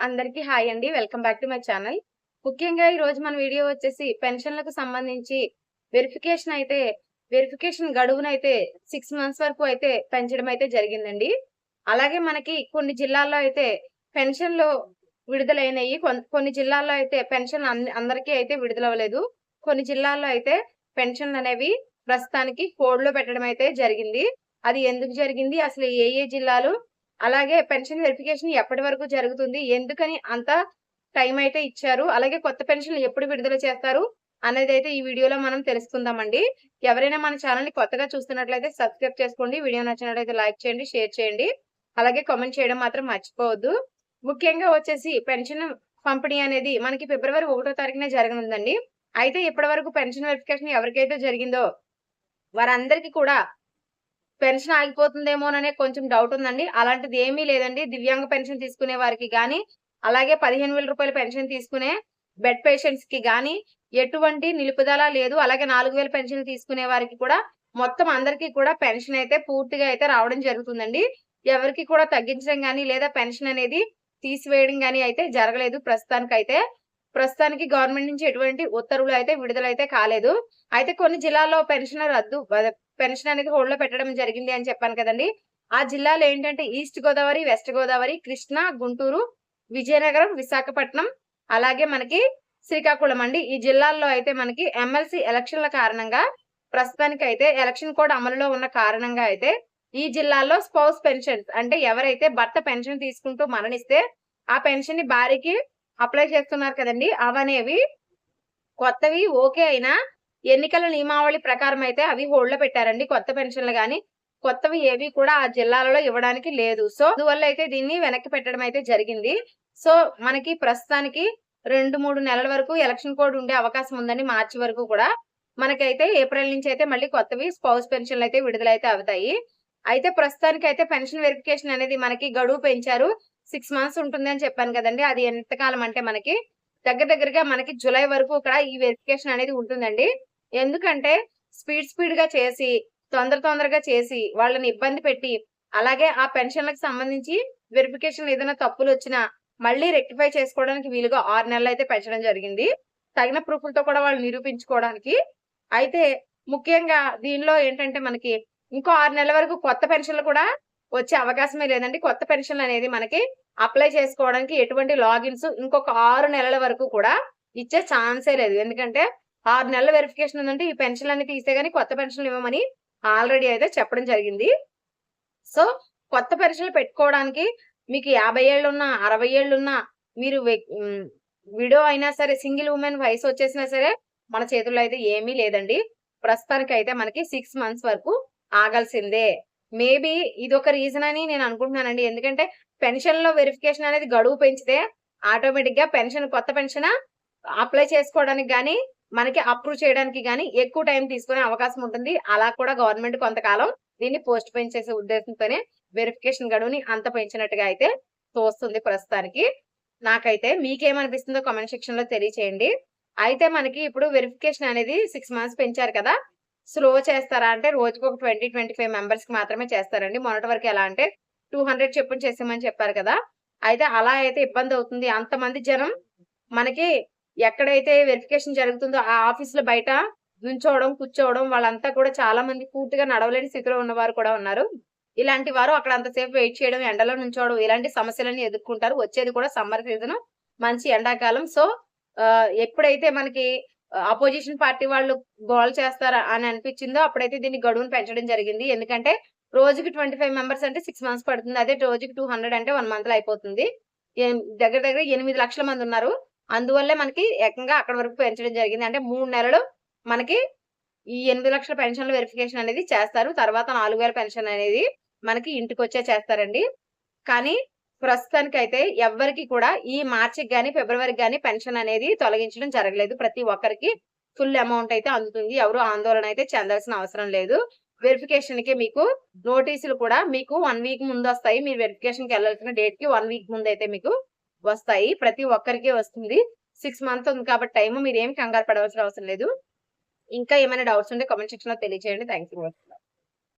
అందరికీ హాయ్ అండి. Welcome back to my channel. ముఖ్యంగా ఈ రోజు మన వీడియో వచ్చేసి పెన్షన్‌లకు సంబంధించి వెరిఫికేషన్ గడువునైతే 6 మంత్స్ వరకు అయితే పెంచడం అయితే జరిగిందండి. అలాగే మనకి కొన్ని జిల్లాల్లో అయితే పెన్షన్‌లు విడుదలైనయి. కొన్ని జిల్లాల్లో అయితే పెన్షన్ అందరికీ అయితే విడుదలవ్వలేదు. కొన్ని జిల్లాల్లో అయితే పెన్షన్‌లనేవి ప్రస్తుతానికి హోల్డ్‌లో పెట్టడం అయితే జరిగింది. అది ఎందుకు జరిగింది? అసలు ఏ ఏ జిల్లాలు అలాగే పెన్షన్ వెరిఫికేషన్ ఎప్పటి వరకు జరుగుతుంది? ఎందుకని అంత టైం అయితే ఇచ్చారు? అలాగే కొత్త పెన్షన్‌లు ఎప్పుడు విడుదల చేస్తారు? అనేదైతే ఈ వీడియోలో మనం తెలుసుకుందామండి. ఎవరైనా మన ఛానెల్‌ని కొత్తగా చూస్తున్నట్లయితే సబ్స్క్రైబ్ చేసుకోండి. వీడియో నచ్చినట్లయితే లైక్ చేయండి, షేర్ చేయండి. అలాగే కామెంట్ చేయడం మాత్రం మర్చిపోవద్దు. ముఖ్యంగా వచ్చేసి పెన్షన్ పంపిణీ అనేది మనకి ఫిబ్రవరి 1 తారీఖునే జరగనుందండి. అయితే ఇప్పటి వరకు పెన్షన్ వెరిఫికేషన్ ఎవరికైతే జరిగిందో వారందరికీ కూడా పెన్షన్ ఆగిపోతుందేమోననే కొంచెం డౌట్ ఉందండి. అలాంటిది ఏమీ లేదండి. దివ్యాంగ పెన్షన్ తీసుకునే వారికి గాని, అలాగే 15,000 పెన్షన్ తీసుకునే బెడ్ పేషెంట్స్‌కి గాని ఎటువంటి నిలుపుదల లేదు. అలాగే 4,000 పెన్షన్ తీసుకునే వారికి కూడా మొత్తం అందరికీ కూడా పెన్షన్ అయితే పూర్తిగా అయితే రావడం జరుగుతుందండి. ఎవరికీ కూడా తగ్గించడం గాని, లేదా పెన్షన్ అనేది తీసివేయడం గాని అయితే జరగలేదు ప్రస్తుతానికైతే. ప్రస్తుతానికి గవర్నమెంట్ నుంచి ఎటువంటి ఉత్తర్వులు అయితే విడుదలైతే కాలేదు. అయితే కొన్ని జిల్లాల్లో పెన్షన్ అనేది హోల్డ్‌లో పెట్టడం జరిగింది అని చెప్పాను కదండీ! ఆ జిల్లాలు ఏంటంటే ఈస్ట్ గోదావరి, వెస్ట్ గోదావరి, కృష్ణా, గుంటూరు, విజయనగరం, విశాఖపట్నం, అలాగే మనకి శ్రీకాకుళం అండి. ఈ జిల్లాల్లో అయితే మనకి ఎమ్మెల్సీ ఎలక్షన్‌ల కారణంగా ప్రస్తుతానికైతే ఎలక్షన్ కోడ్ అమలులో ఉన్న కారణంగా అయితే ఈ జిల్లాల్లో స్పౌస్ పెన్షన్స్ అంటే ఎవరైతే భర్త పెన్షన్ తీసుకుంటూ మరణిస్తే ఆ పెన్షన్‌ని భార్యకి అప్లై చేస్తున్నారు కదండీ! అవనేవి కొత్తవి ఓకే అయినా ఎన్నికల నియమావళి ప్రకారం అయితే అవి హోల్డ్‌లో పెట్టారండి. కొత్త పెన్షన్‌లు గాని, కొత్తవి ఏవి కూడా ఆ జిల్లాలలో ఇవ్వడానికి లేదు. సో, అందువల్ల అయితే దీన్ని వెనక్కి పెట్టడం అయితే జరిగింది. సో, మనకి ప్రస్తుతానికి 2, 3 నెలల వరకు ఎలక్షన్ కోడ్ ఉండే అవకాశం ఉందండి. మార్చి వరకు కూడా. మనకైతే ఏప్రిల్ నుంచి అయితే మళ్ళీ కొత్తవి స్పౌస్ పెన్షన్‌లు అయితే విడుదలైతే అవుతాయి. అయితే ప్రస్తుతానికైతే పెన్షన్ వెరిఫికేషన్ అనేది మనకి గడువు పెంచారు. 6 మంత్స్ ఉంటుంది అని చెప్పాను కదండీ! అది ఎంతకాలం అంటే మనకి దగ్గరగా మనకి జులై వరకు కూడా ఈ వెరిఫికేషన్ అనేది ఉంటుందండి. ఎందుకంటే స్పీడ్‌గా చేసి, తొందరగా చేసి, వాళ్ళని ఇబ్బంది పెట్టి, అలాగే ఆ పెన్షన్‌లకి సంబంధించి వెరిఫికేషన్‌లో ఏదైనా తప్పులొచ్చినా మళ్ళీ రెక్టిఫై చేసుకోవడానికి వీలుగా 6 నెలలైతే పెంచడం జరిగింది. తగిన ప్రూఫ్‌లతో కూడా వాళ్ళు నిరూపించుకోవడానికి. అయితే ముఖ్యంగా దీనిలో ఏంటంటే మనకి ఇంకో 6 నెలల వరకు కొత్త పెన్షన్‌లు కూడా వచ్చే అవకాశమే లేదండి. కొత్త పెన్షన్‌లనేది మనకి అప్లై చేసుకోవడానికి ఎటువంటి లాగిన్స్ ఇంకొక 6 నెలల వరకు కూడా ఇచ్చే ఛాన్సే లేదు. ఎందుకంటే 6 నెలల వెరిఫికేషన్ ఉందంటే ఈ పెన్షన్‌లన్నీ తీస్తే గాని కొత్త పెన్షన్‌లు ఇవ్వమని ఆల్రెడీ అయితే చెప్పడం జరిగింది. సో, కొత్త పెన్షన్‌లు పెట్టుకోవడానికి మీకు 50 ఏళ్లున్నా, 60 ఏళ్లున్నా మీరు విడో అయినా సరే, సింగిల్ వుమెన్ వయసొచ్చేసినా సరే మన చేతుల్లో అయితే ఏమీ లేదండి. ప్రస్తుతానికైతే మనకి 6 మంత్స్ వరకు ఆగాల్సిందే. మేబీ ఇదొక రీజన్ అని నేను అనుకుంటున్నానండి. ఎందుకంటే పెన్షన్‌లో వెరిఫికేషన్ అనేది గడువు పెంచితే ఆటోమేటిక్‌గా కొత్త పెన్షన్ అప్లై చేసుకోవడానికి గాని, మనకి అప్రూవ్ చేయడానికి గాని ఎక్కువ టైం తీసుకునే అవకాశం ఉంటుంది. అలా కూడా గవర్నమెంట్ కొంతకాలం దీన్ని పోస్ట్‌పోన్ చేసే ఉద్దేశంతోనే వెరిఫికేషన్ గడువుని అంత పెంచినట్టుగా అయితే తోస్తుంది ప్రస్తుతానికి. నాకైతే మీకేమనిపిస్తుందో కామెంట్ సెక్షన్‌లో తెలియచేయండి. అయితే మనకి ఇప్పుడు వెరిఫికేషన్ అనేది 6 మంత్స్ పెంచారు కదా! స్లో చేస్తారా అంటే రోజుకొక 20, 25 మెంబర్స్‌కి మాత్రమే చేస్తారండి. మొన్నటి వరకు ఎలా అంటే 200 చొప్పున చేసేయమని చెప్పారు కదా! అయితే అలా అయితే ఇబ్బందవుతుంది. అంతమంది జనం మనకి ఎక్కడైతే వెరిఫికేషన్ జరుగుతుందో ఆ ఆఫీస్‌లో బయట నుంచోవడం, కూర్చోవడం వాళ్ళంతా కూడా చాలా మంది పూర్తిగా నడవలేని స్థితిలో ఉన్నవారు కూడా ఉన్నారు. ఇలాంటి వారు అక్కడ అంతసేపు వెయిట్ చేయడం, ఎండలో నుంచోవడం ఇలాంటి సమస్యలన్నీ ఎదుర్కొంటారు. వచ్చేది కూడా సమ్మర్ సీజను. మంచి ఎండాకాలం. సో, ఎప్పుడైతే మనకి అపోజిషన్ పార్టీ వాళ్ళు గోల చేస్తారా అని అనిపించిందో అప్పుడైతే దీన్ని గడువును పెంచడం జరిగింది. ఎందుకంటే రోజుకి 25 మెంబర్స్ అంటే 6 మంత్స్ పడుతుంది. అదే రోజుకి 200 అంటే 1 మంత్‌లో అయిపోతుంది. దగ్గర 8 లక్షల మందున్నారు. అందువల్లే మనకి ఏకంగా అక్కడి వరకు పెంచడం జరిగింది. అంటే 3 నెలలు మనకి ఈ 8 లక్షల పెన్షన్‌ల వెరిఫికేషన్ అనేది చేస్తారు. తర్వాత 4,000 పెన్షన్ అనేది మనకి ఇంటికొచ్చే చేస్తారండి. కానీ ప్రస్తుతానికైతే ఎవ్వరికీ కూడా ఈ మార్చికి గాని, ఫిబ్రవరికి గాని పెన్షన్ అనేది తొలగించడం జరగలేదు. ప్రతి ఒక్కరికి ఫుల్ అమౌంట్ అయితే అందుతుంది. ఎవరు ఆందోళన అయితే చెందాల్సిన అవసరం లేదు. వెరిఫికేషన్‌కి మీకు నోటీసులు కూడా మీకు 1 వీక్ ముందొస్తాయి. మీరు వెరిఫికేషన్‌కెళ్ళాల్సిన డేట్‌కి 1 వీక్ ముందైతే మీకు వస్తాయి. ప్రతి ఒక్కరికి వస్తుంది. 6 మంత్స్ ఉంది కాబట్టి టైము మీరేమి కంగారు పడవలసిన అవసరం లేదు. ఇంకా ఏమైనా డౌట్స్ ఉంటే కామెంట్ సెక్షన్‌లో తెలియజేయండి. Thank you.